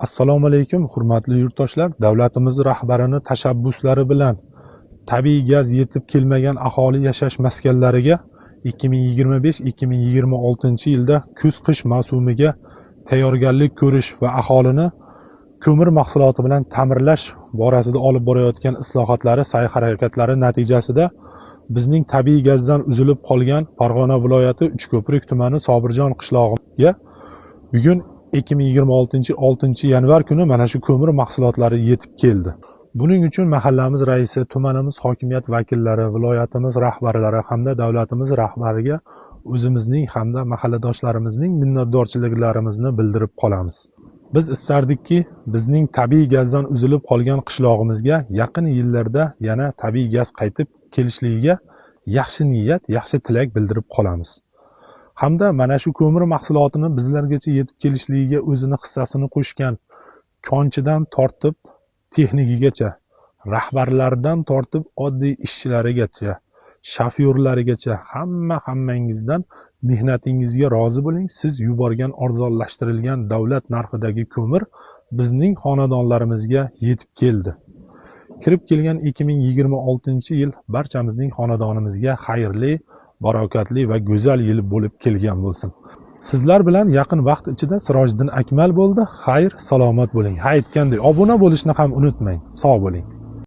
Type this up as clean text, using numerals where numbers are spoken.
Assalomu alaykum, hurmatli yurtdoshlar. Davlatimiz rahbarining tashabbuslari bilan tabiiy gaz yetib kelmagan aholi yashash maskanlariga 2025-2026 yilda kuz-qish mavsumiga tayyorgarlik ko'rish va aholini ko'mir mahsuloti bilan ta'minlash borasida olib borayotgan islohotlari sa'y-harakatlari natijasida bizning tabiiy gazdan uzilib qolgan Farg'ona viloyati Uchko'prik tumani Sobirjon qishlog'iga bugun 2026 yanvar kuni mana shu ko'mir mahsulotlari yetib keldi. Buning uchun mahallamiz raisi, tumanimiz hokimiyat vakillari, viloyatimiz rahbarlari hamda davlatimiz rahbariga o'zimizning hamda mahalladoshlarimizning minnatdorchiliklarimizni bildirib qolamiz. Biz istardikki, bizning tabiiy gazdan uzilib qolgan qishlog'imizga yaqin yillarda yana tabiiy gaz qaytib kelishligiga yaxshi niyat, yaxshi tilak bildirib qolamiz. Hamda mana shu ko'mir mahsulotini bizlargacha yetib kelishligiga o'zini hissasini qo'shgan konchidan tortib texnikigacha, rahbarlardan tortib oddiy ishchilarigacha, shofyorlarigacha hammangizdan mehnatingizga rozi bo'ling. Siz yuborgan arzonlashtirilgan davlat narxidagi ko'mir bizning xonadonlarimizga yetib keldi. Kirib kelgan 2026 yil barchamizning xonadonimizga xayrli, barakatli va go'zal yil bo'lib kelgan bo'lsin. Sizlar bilan yaqin vaqt ichida Sirojiddin Akmal bo'ldi. Xayr, salomat bo'ling. Ha, aytgandek obuna bo'lishni ham unutmang. Sog' bo'ling.